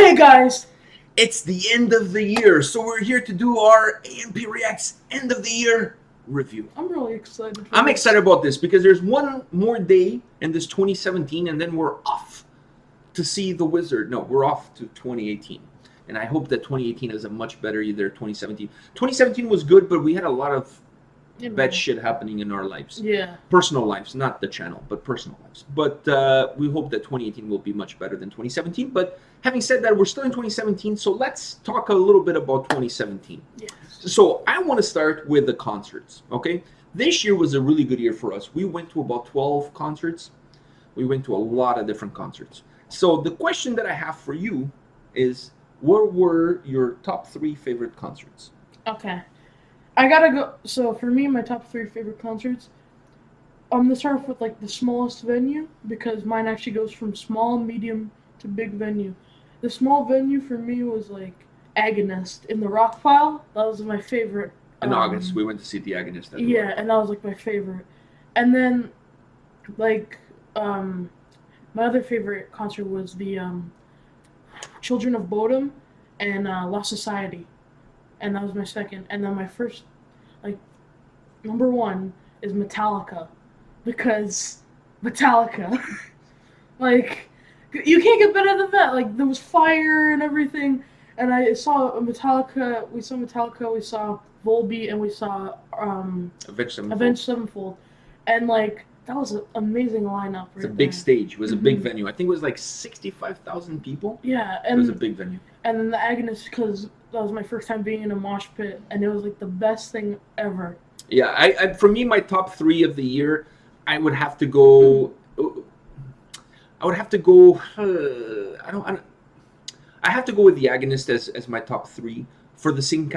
Hey guys! It's the end of the year, so we're here to do our A&P-REACTS end of the year review. I'm really excited. I'm excited about this because there's one more day in this 2017 and then we're off to see the Wizard. No, we're off to 2018. And I hope that 2018 is a much better year than 2017. 2017 was good, but we had a lot of bad shit happening in our lives. Yeah. Personal lives, not the channel, but personal lives. But we hope that 2018 will be much better than 2017. But having said that, we're still in 2017, so let's talk a little bit about 2017. Yes. So I want to start with the concerts, okay? This year was a really good year for us. We went to about 12 concerts. We went to a lot of different concerts. So the question that I have for you is, what were your top 3 favorite concerts? Okay. I gotta go. So for me, my top 3 favorite concerts, I'm gonna start off with like the smallest venue because mine actually goes from small, medium to big venue. The small venue for me was like Agonist in the Rock Pile. That was my favorite. In August, we went to see the Agonist. Yeah, and that was like my favorite. And then, like, my other favorite concert was the Children of Bodom and Lost Society. And that was my second. And then my first, like, number 1 is Metallica. Because Metallica. Like, you can't get better than that. Like, there was fire and everything. And I saw Metallica, we saw Volbeat, and we saw Avenged Sevenfold. And, like, that was an amazing lineup. It's a big stage. It was a big venue. I think it was like 65,000 people. Yeah. And it was a big venue. And then the Agonist, because that was my first time being in a mosh pit, and it was like the best thing ever. Yeah, I for me, my top 3 of the year, I would have to go. I have to go with the Agonist as my top 3 for the same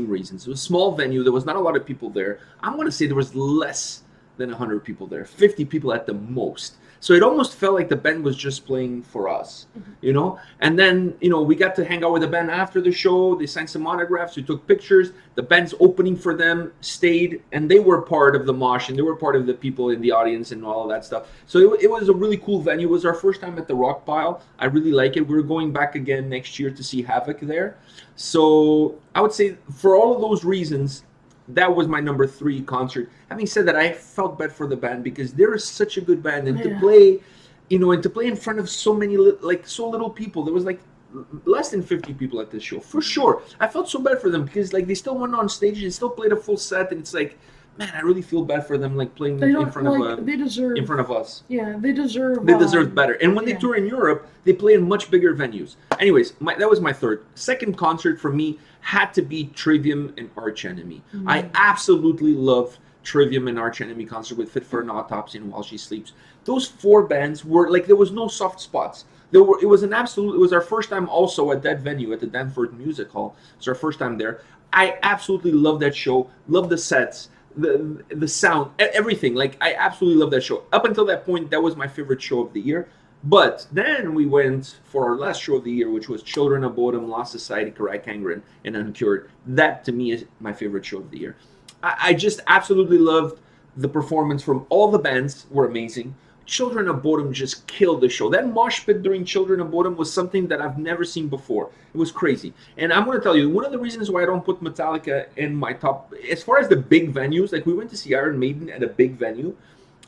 reasons. It was a small venue. There was not a lot of people there. I'm going to say there was less than 100 people there, 50 people at the most. So it almost felt like the band was just playing for us, you know? And then, you know, we got to hang out with the band after the show. They signed some autographs. We took pictures. The band's opening for them stayed, and they were part of the mosh, and they were part of the people in the audience and all of that stuff. So it was a really cool venue. It was our first time at the Rock Pile. I really like it. We're going back again next year to see Havok there. So I would say for all of those reasons, that was my number 3 concert. Having said that, I felt bad for the band because they're such a good band, and to play, you know, and to play in front of so many, like so little people. There was like less than 50 people at this show for sure. I felt so bad for them because like they still went on stage, they still played a full set, and it's like, man, I really feel bad for them, like playing in front of us. Yeah, they deserve better. And when they tour in Europe, they play in much bigger venues. Anyways, that was my third. Second concert for me had to be Trivium and Arch Enemy. I absolutely love Trivium and Arch Enemy concert with Fit for an Autopsy and While She Sleeps. Those 4 bands were like, there was no soft spots. It was our first time also at that venue at the Danford Music Hall. It was our first time there. I absolutely love that show. Love the sets. The sound, everything. Like, I absolutely love that show. Up until that point, that was my favorite show of the year. But then we went for our last show of the year, which was Children of Bodom, Lost Society, Karakangren, and Uncured. That, to me, is my favorite show of the year. I just absolutely loved the performance from all the bands. Were amazing. Children of Bodom just killed the show. That mosh pit during Children of Bodom was something that I've never seen before. It was crazy. And I'm going to tell you, one of the reasons why I don't put Metallica in my top, as far as the big venues, like we went to see Iron Maiden at a big venue,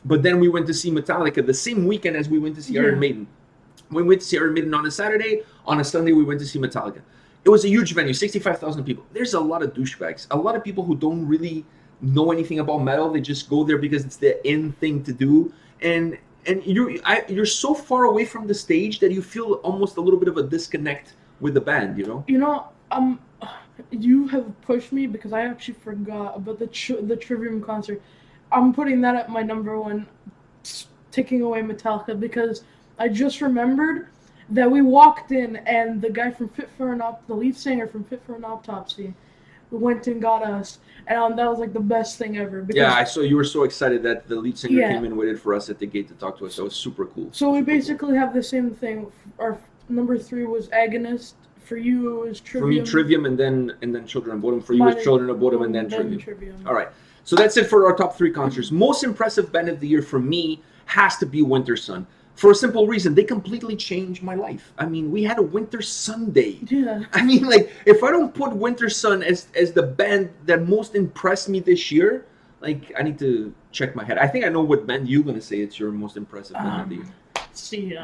but then we went to see Metallica the same weekend as we went to see Iron Maiden. We went to see Iron Maiden on a Saturday. On a Sunday, we went to see Metallica. It was a huge venue, 65,000 people. There's a lot of douchebags, a lot of people who don't really know anything about metal. They just go there because it's the in thing to do. And you're so far away from the stage that you feel almost a little bit of a disconnect with the band, you know? You know, you have pushed me because I actually forgot about the Trivium concert. I'm putting that at my number 1, taking away Metallica, because I just remembered that we walked in and the guy from the lead singer from Fit for an Autopsy, went and got us, and that was like the best thing ever. Yeah, I saw you were so excited that the lead singer came and waited for us at the gate to talk to us. That was super cool. So we basically have the same thing. Our number 3 was Agonist. For you, it was Trivium. For me, Trivium, and then Children of Bodom. For you, it was Children of Bodom, and then Trivium. All right. So that's it for our top 3 concerts. Most impressive band of the year for me has to be Winter Sun. for a simple reason. They completely changed my life. I mean, we had a Winter Sunday. Yeah. I mean, like, if I don't put Winter Sun as the band that most impressed me this year, like, I need to check my head. I think I know what band you're gonna say it's your most impressive band of the year. See,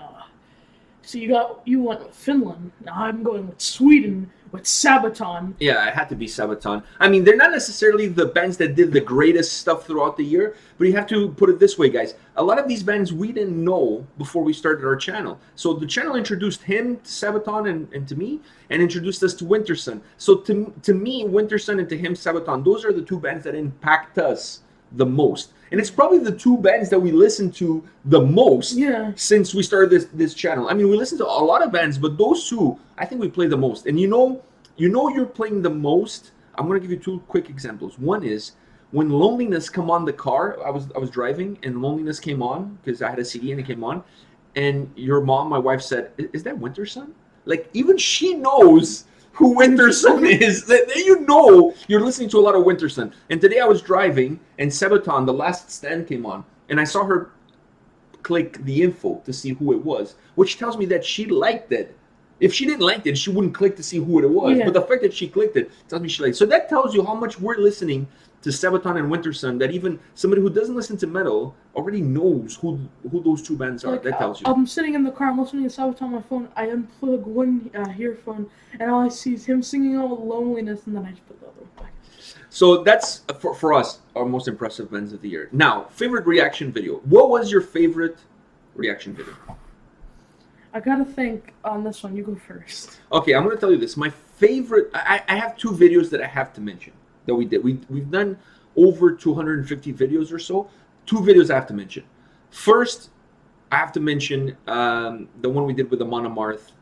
so you went with Finland. Now I'm going with Sweden with Sabaton. Yeah, it had to be Sabaton. I mean, they're not necessarily the bands that did the greatest stuff throughout the year, but you have to put it this way, guys. A lot of these bands we didn't know before we started our channel. So the channel introduced him to Sabaton and to me, and introduced us to Winter Sun. So to me, Winter Sun, and to him, Sabaton, those are the two bands that impact us the most. And it's probably the two bands that we listen to the most since we started this channel. I mean, we listen to a lot of bands, but those two, I think we play the most. And you know you're playing the most. I'm gonna give you two quick examples. One is when Loneliness come on the car. I was driving and Loneliness came on because I had a CD and it came on. And your mom, my wife, said, "Is that Winter Sun?" Like, even she knows who Winter Sun is. That you know you're listening to a lot of Winter Sun. And today I was driving and Sabaton, The Last Stand, came on, and I saw her click the info to see who it was, which tells me that she liked it. If she didn't like it, she wouldn't click to see who it was. But the fact that she clicked it tells me she liked it. So that tells you how much we're listening to Sabaton and Winter Sun, that even somebody who doesn't listen to metal already knows who those two bands are. Like, that tells you. I'm sitting in the car, I'm listening to Sabaton on my phone. I unplug one earphone, and all I see is him singing all Loneliness, and then I just put the other one back. So that's, for us, our most impressive bands of the year. Now, favorite reaction video. What was your favorite reaction video? I gotta think on this one. You go first. Okay, I'm gonna tell you this. My favorite, I have two videos that I have to mention that we did. We've done over 250 videos or so. Two videos I have to mention. First, I have to mention the one we did with the Monomarth,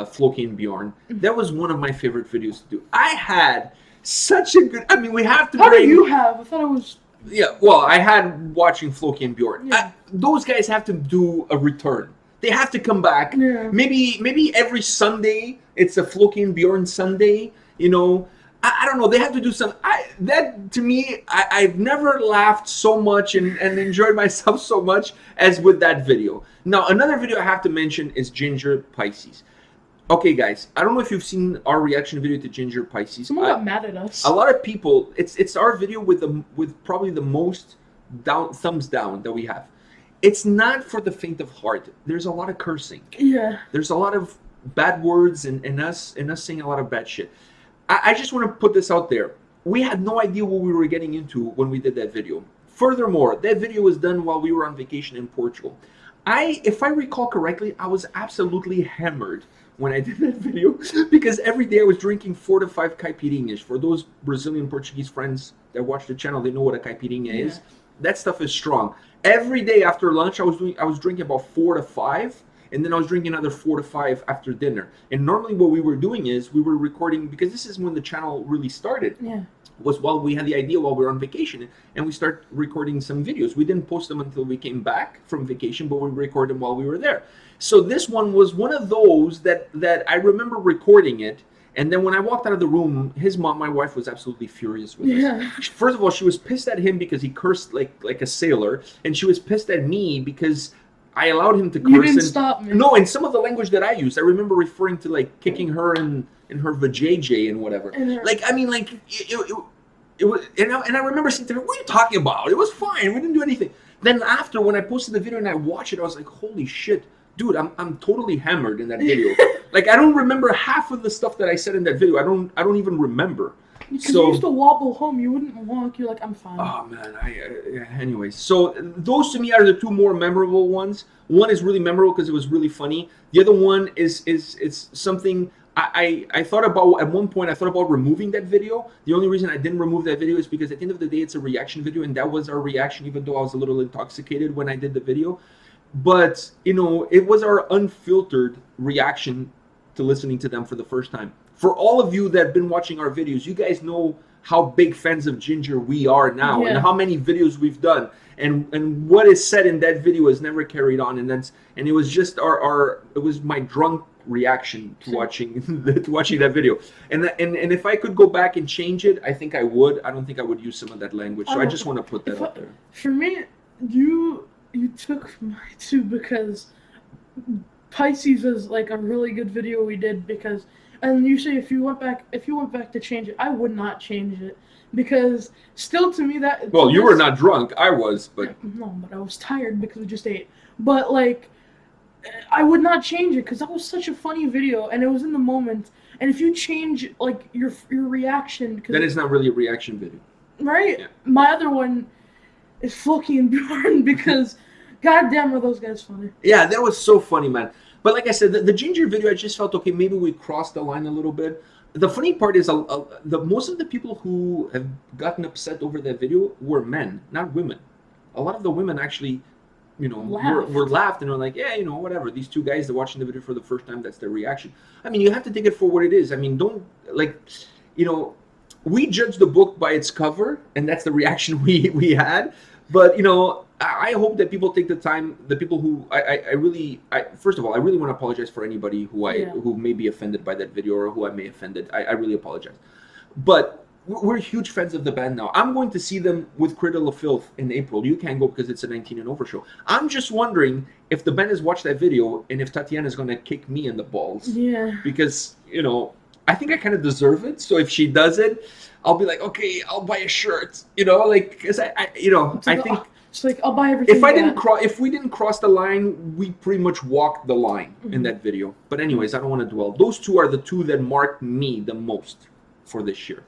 Floki and Bjorn. That was one of my favorite videos to do. I had such a good, I mean, we have to How do you have? I thought it was... Yeah, well, I had watching Floki and Bjorn. Yeah. Those guys have to do a return. They have to come back. Yeah. Maybe every Sunday it's a Floki and Bjorn Sunday. You know, I don't know. They have to do some. That to me, I've never laughed so much and enjoyed myself so much as with that video. Now, another video I have to mention is Jinjer Pisces. Okay, guys, I don't know if you've seen our reaction video to Jinjer Pisces. Someone got mad at us. A lot of people. It's our video with probably the most thumbs down that we have. It's not for the faint of heart. There's a lot of cursing. Yeah. There's a lot of bad words and us saying a lot of bad shit. I just want to put this out there. We had no idea what we were getting into when we did that video. Furthermore, that video was done while we were on vacation in Portugal. If I recall correctly, I was absolutely hammered when I did that video because every day I was drinking 4 to 5 caipirinhas. For those Brazilian Portuguese friends that watch the channel, they know what a caipirinha is. That stuff is strong. Every day after lunch, I was drinking about 4 to 5, and then I was drinking another 4 to 5 after dinner. And normally, what we were doing is we were recording, because this is when the channel really started. Yeah. Was while we had the idea while we were on vacation, and we started recording some videos. We didn't post them until we came back from vacation, but we recorded them while we were there. So this one was one of those that I remember recording it. And then when I walked out of the room, his mom, my wife, was absolutely furious with us. First of all, she was pissed at him because he cursed like a sailor, and she was pissed at me because I allowed him to curse. You didn't stop me. No, and some of the language that I used, I remember referring to like kicking her in her vajayjay and whatever. Like, I mean, like it was, and I remember saying to her, "What are you talking about? It was fine. We didn't do anything." Then after, when I posted the video and I watched it, I was like, "Holy shit, dude! I'm totally hammered in that video." Like, I don't remember half of the stuff that I said in that video. I don't even remember. Because you used to wobble home. You wouldn't walk. You're like, I'm fine. Oh, man. Anyways, so those to me are the two more memorable ones. One is really memorable because it was really funny. The other one is something I thought about. At one point, I thought about removing that video. The only reason I didn't remove that video is because at the end of the day, it's a reaction video. And that was our reaction, even though I was a little intoxicated when I did the video. But, you know, it was our unfiltered reaction to listening to them for the first time. For all of you that have been watching our videos, you guys know how big fans of Jinjer we are now, and how many videos we've done, and what is said in that video is never carried on, and it was just it was my drunk reaction to watching that video, and if I could go back and change it, I think I would. I don't think I would use some of that language, so I just want to put that out there. For me, you took my two because Pisces is like a really good video we did because, and you say if you went back to change it, I would not change it because still to me that Well, to you were this, not drunk. I was, but no, but I was tired because we just ate. But like, I would not change it because that was such a funny video and it was in the moment. And if you change like your reaction, because then it's not really a reaction video. right, Yeah. my other one is Floki and Bjorn because, goddamn, are those guys funny? Yeah, that was so funny, man. But like I said, the Jinjer video, I just felt okay. Maybe we crossed the line a little bit. The funny part is, the most of the people who have gotten upset over that video were men, not women. A lot of the women actually, were laughed and were like, yeah, whatever. These two guys, they're watching the video for the first time. That's their reaction. I mean, you have to take it for what it is. I mean, don't like, we judge the book by its cover, and that's the reaction we had. But I hope that people take the time. The people who first of all, I really want to apologize for anybody who may be offended by that video or who I may have offended. I really apologize. But we're huge fans of the band now. I'm going to see them with Cradle of Filth in April. You can't go because it's a 19 and over show. I'm just wondering if the band has watched that video and if Tatiana is going to kick me in the balls. Yeah. Because I think I kind of deserve it. So if she does it, I'll be like, okay, I'll buy a shirt. Because I think it's like I'll buy everything. If we didn't cross the line, we pretty much walked the line in that video. But anyways, I don't want to dwell. Those two are the two that marked me the most for this year.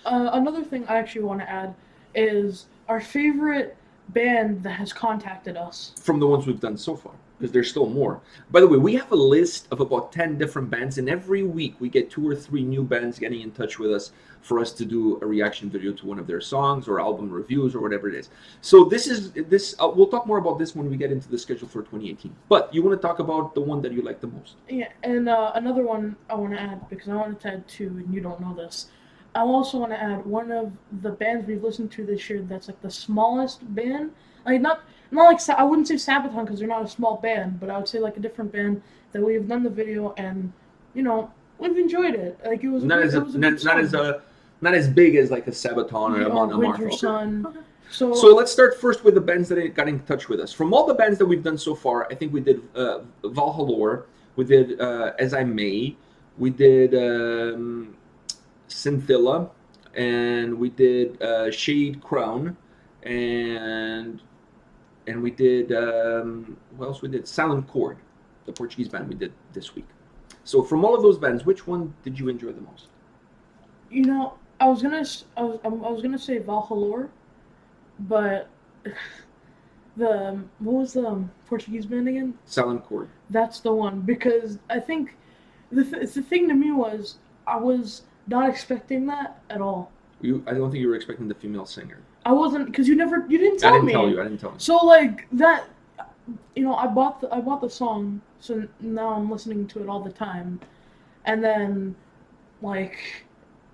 Another thing I actually want to add is our favorite band that has contacted us. From the ones we've done so far, because there's still more. By the way, we have a list of about 10 different bands, and every week we get 2 or 3 new bands getting in touch with us for us to do a reaction video to one of their songs or album reviews or whatever it is. So we'll talk more about this when we get into the schedule for 2018. But you want to talk about the one that you like the most? Yeah, and another one I want to add, because I wanted to add 2, and you don't know this. I also want to add one of the bands we've listened to this year that's like the smallest band. Like not like I wouldn't say Sabaton because they're not a small band, but I would say like a different band that we have done the video and we've enjoyed it. Like it was not as big as like a Sabaton or a Winter Sun. Okay. So let's start first with the bands that got in touch with us. From all the bands that we've done so far, I think we did Valhalla, we did As I May, we did Scintilla, and we did Shade Crown, and we did what else we did? Silent Chord, the Portuguese band we did this week. So from all of those bands, which one did you enjoy the most? I was gonna say Valhalla, but what was the Portuguese band again? Silent Chord. That's the one, because I think the thing to me was I was not expecting that at all. I don't think you were expecting the female singer. I wasn't, because you didn't tell me. I didn't tell you. So like that, I bought the song, so now I'm listening to it all the time, and then like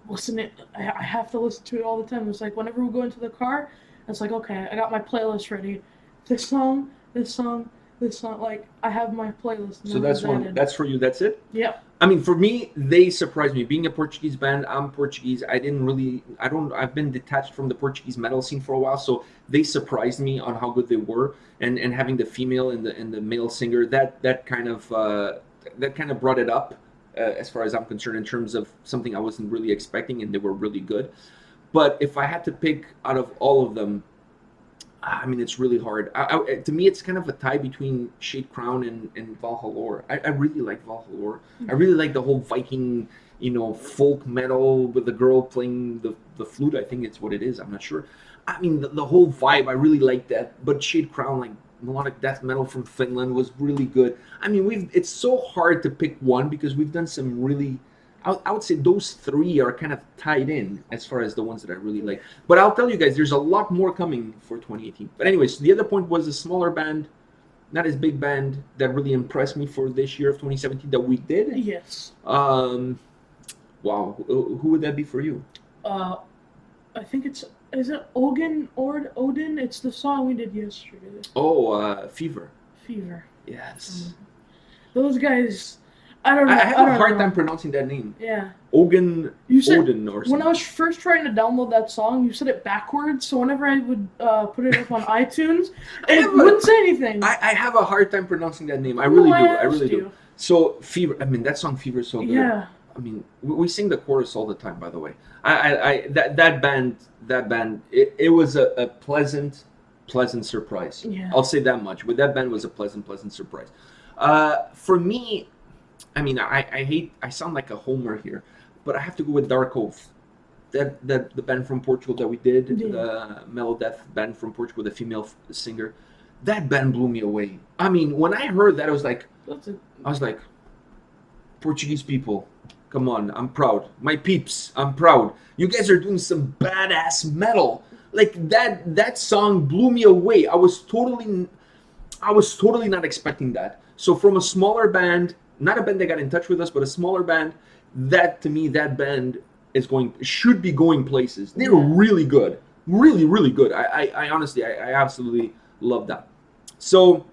I have to listen to it all the time. It's like whenever we go into the car, it's like, okay, I got my playlist ready. This song. Like I have my playlist. So that's for you. That's it. Yep. I mean, for me, they surprised me. Being a Portuguese band, I'm Portuguese. I've been detached from the Portuguese metal scene for a while, so they surprised me on how good they were, and having the female and the male singer, that kind of brought it up, as far as I'm concerned, in terms of something I wasn't really expecting, and they were really good. But if I had to pick out of all of them, I mean, it's really hard. To me, it's kind of a tie between Shade Crown and Valhalla. I really like Valhalla. I really like the whole Viking, folk metal with the girl playing the flute. I think it's what it is. I'm not sure. I mean, the whole vibe, I really like that. But Shade Crown, like melodic death metal from Finland, was really good. I mean, it's so hard to pick one because we've done some really... I would say those 3 are kind of tied in as far as the ones that I really like. But I'll tell you guys, there's a lot more coming for 2018. But anyways, the other point was a smaller band, not as big band, that really impressed me for this year of 2017 that we did. Yes. Wow. Who would that be for you? I think is it Odin? It's the song we did yesterday. Oh, Fever. Fever. Yes. Those guys... I don't know. I I have don't a hard know. time pronouncing that name. Yeah. Odin You said or something. when I was first trying to download that song, you said it backwards. So whenever I would put it up on iTunes, it wouldn't say anything. I have a hard time pronouncing that name. I don't really know do. why I I really asked do. you. So Fever. I mean, that song Fever is so good. Yeah. I mean, we sing the chorus all the time. By the way, that band. It was a pleasant surprise. Yeah. I'll say that much. But that band was a pleasant surprise. For me, I mean, I sound like a homer here, but I have to go with Dark Oath. That the band from Portugal that we did, the mellow death band from Portugal, the female singer, that band blew me away. I mean, when I heard that, I was like, Portuguese people, come on, I'm proud. My peeps, I'm proud. You guys are doing some badass metal. Like that song blew me away. I was totally not expecting that. So from a smaller band, not a band that got in touch with us, but a smaller band, that to me, that band should be going places. They're really good, really good. I honestly, I absolutely love that. So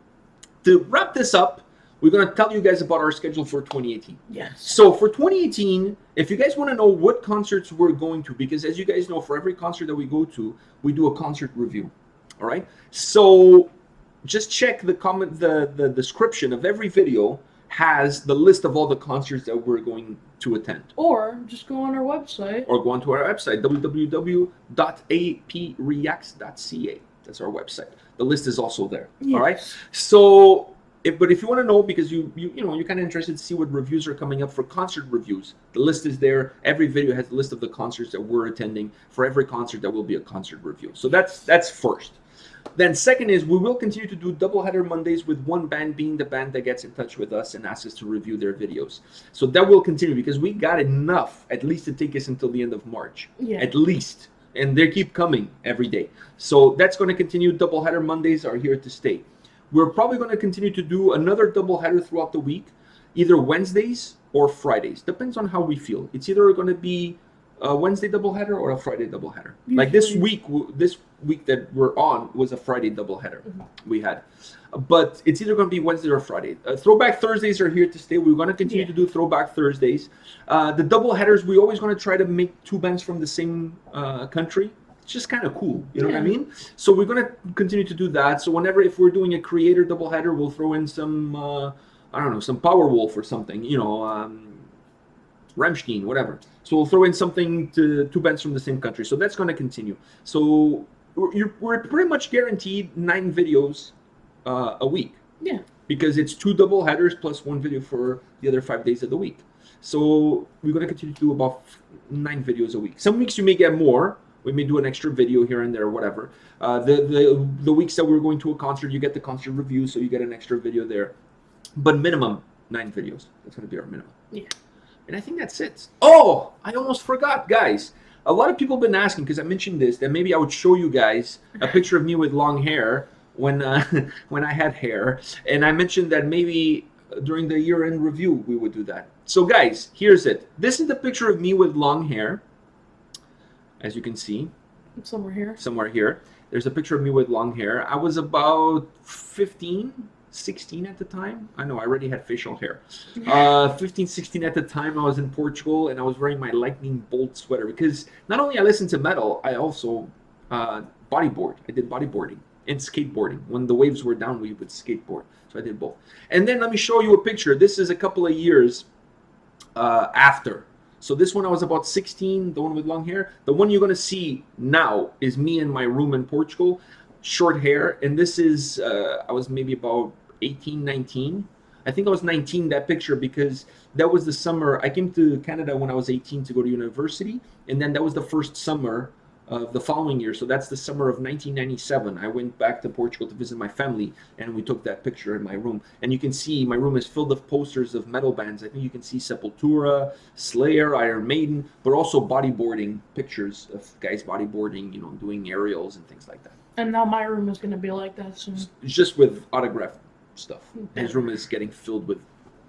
to wrap this up, we're going to tell you guys about our schedule for 2018. Yes. So for 2018, if you guys want to know what concerts we're going to, because as you guys know, for every concert that we go to, we do a concert review. All right. So just check the description of every video has the list of all the concerts that we're going to attend. Or just go on our website. Or go onto our website, www.A&P-REACTS.ca. That's our website. The list is also there. Yes. All right. So, but if you want to know, because you know, you're kind of interested to see what reviews are coming up for concert reviews, the list is there. Every video has a list of the concerts that we're attending. For every concert, there will be a concert review. So that's first. Then second is we will continue to do doubleheader Mondays with one band being the band that gets in touch with us and asks us to review their videos. So that will continue because we got enough at least to take us until the end of March. Yeah. At least. And they keep coming every day. So that's going to continue. Doubleheader Mondays are here to stay. We're probably going to continue to do another doubleheader throughout the week, either Wednesdays or Fridays. Depends on how we feel. It's either going to be a Wednesday doubleheader or a Friday doubleheader. Like this week that we're on was a Friday doubleheader we had. But it's either going to be Wednesday or Friday. Throwback Thursdays are here to stay. We're going to continue to do Throwback Thursdays. The doubleheaders, we're always going to try to make two bands from the same country. It's just kind of cool. You know what I mean? So we're going to continue to do that. So if we're doing a Kreator doubleheader, we'll throw in some, some Powerwolf or something, Rammstein, whatever. So we'll throw in something to two bands from the same country. So that's going to continue. So we're pretty much guaranteed 9 videos a week. Yeah. Because it's 2 double headers plus 1 video for the other 5 days of the week. So we're going to continue to do about 9 videos a week. Some weeks you may get more. We may do an extra video here and there or whatever. The weeks that we're going to a concert, you get the concert review, so you get an extra video there. But minimum 9 videos. That's going to be our minimum. Yeah. And I think that's it. Oh, I almost forgot, guys. A lot of people have been asking, because I mentioned this, that maybe I would show you guys a picture of me with long hair when I had hair. And I mentioned that maybe during the year-end review, we would do that. So, guys, here's it. This is the picture of me with long hair, as you can see. Somewhere here. There's a picture of me with long hair. I was about 16 at the time. I know I already had facial hair. 15, 16 at the time. I was in Portugal and I was wearing my lightning bolt sweater because not only I listened to metal, I also bodyboard. I did bodyboarding and skateboarding. When the waves were down, we would skateboard. So I did both. And then let me show you a picture. This is a couple of years after. So this one I was about 16, the one with long hair. The one you're going to see now is me in my room in Portugal, short hair. And this is, I was maybe about 18, 19. I think I was 19 that picture because that was the summer. I came to Canada when I was 18 to go to university. And then that was the first summer of the following year. So that's the summer of 1997. I went back to Portugal to visit my family and we took that picture in my room. And you can see my room is filled with posters of metal bands. I think you can see Sepultura, Slayer, Iron Maiden, but also bodyboarding pictures of guys bodyboarding, doing aerials and things like that. And now my room is going to be like that soon. Just with autographed stuff. His room is getting filled with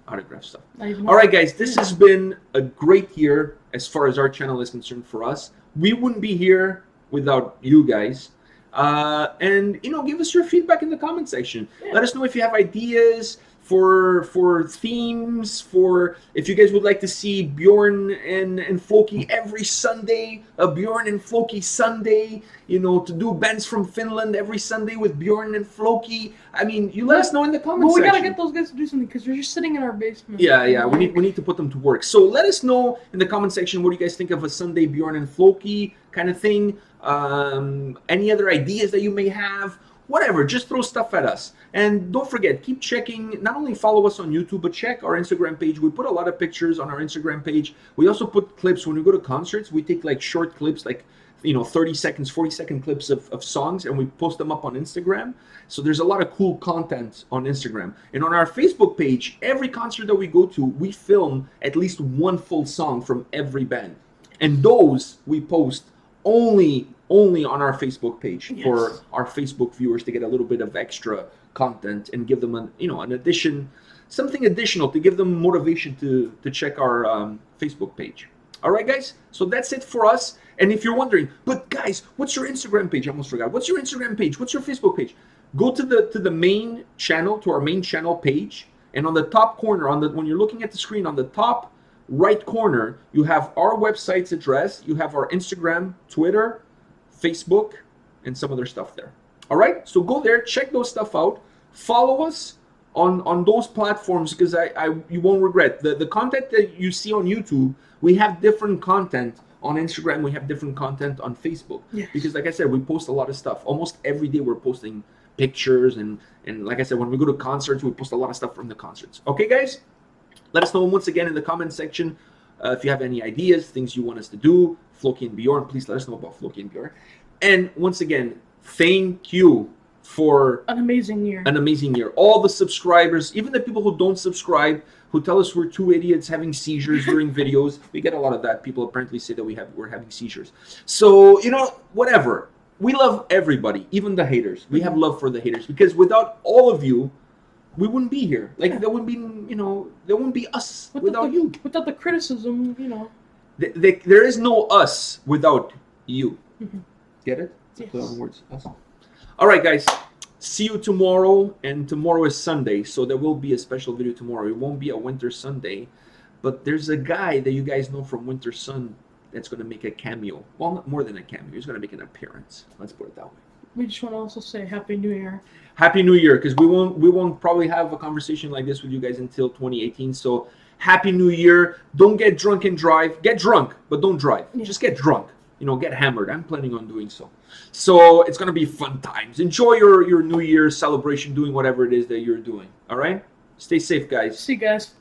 autographed stuff. All right, guys, this has been a great year as far as our channel is concerned for us. We wouldn't be here without you guys. And, give us your feedback in the comment section. Yeah. Let us know if you have ideas for themes, for if you guys would like to see Bjorn and Floki every Sunday, a Bjorn and Floki Sunday, you know, to do bands from Finland every Sunday with Bjorn and Floki. I mean, you let us know in the comments section. But we gotta get those guys to do something because they're just sitting in our basement. Yeah, we need to put them to work. So let us know in the comment section what do you guys think of a Sunday Bjorn and Floki kind of thing. Any other ideas that you may have. Whatever, just throw stuff at us. And don't forget, keep checking, not only follow us on YouTube, but check our Instagram page. We put a lot of pictures on our Instagram page. We also put clips. When we go to concerts, we take like short clips, like, you know, 30 seconds, 40-second clips of songs, and we post them up on Instagram. So there's a lot of cool content on Instagram. And on our Facebook page, every concert that we go to, we film at least one full song from every band. And those we post only on our Facebook page for our Facebook viewers to get a little bit of extra content and give them something additional to give them motivation to check our Facebook page. All right, guys. So that's it for us. And if you're wondering, but guys, what's your Instagram page? I almost forgot. What's your Instagram page? What's your Facebook page? Go to the main channel, to our main channel page, and on the top corner, when you're looking at the screen, on the top right corner, you have our website's address. You have our Instagram, Twitter, Facebook, and some other stuff there. All right, so go there, check those stuff out, follow us on those platforms, because you won't regret the content that you see on YouTube. We have different content on Instagram, we have different content on Facebook. Because like I said, we post a lot of stuff. Almost every day we're posting pictures, and like I said, when we go to concerts, we post a lot of stuff from the concerts. Okay, guys, let us know once again in the comment section if you have any ideas, things you want us to do. Floki and Bjorn, please let us know about Floki and Bjorn. And once again, thank you for an amazing year. All the subscribers, even the people who don't subscribe, who tell us we're two idiots having seizures during videos. We get a lot of that. People apparently say that we're having seizures. So, you know, whatever. We love everybody, even the haters. We have love for the haters, because without all of you, we wouldn't be here. Like, there wouldn't be us without you. Without the criticism, you know. There is no us without you. Get it? It's a play on words. Us. All right, guys. See you tomorrow, and tomorrow is Sunday, so there will be a special video tomorrow. It won't be a Winter Sunday, but there's a guy that you guys know from Winter Sun that's going to make a cameo. Well, not more than a cameo. He's going to make an appearance. Let's put it that way. We just want to also say Happy New Year. Happy New Year, because we won't probably have a conversation like this with you guys until 2018. So Happy New Year. Don't get drunk and drive. Get drunk, but don't drive. Just get drunk. You know, get hammered. I'm planning on doing so. So it's going to be fun times. Enjoy your New Year celebration, doing whatever it is that you're doing. All right? Stay safe, guys. See you guys.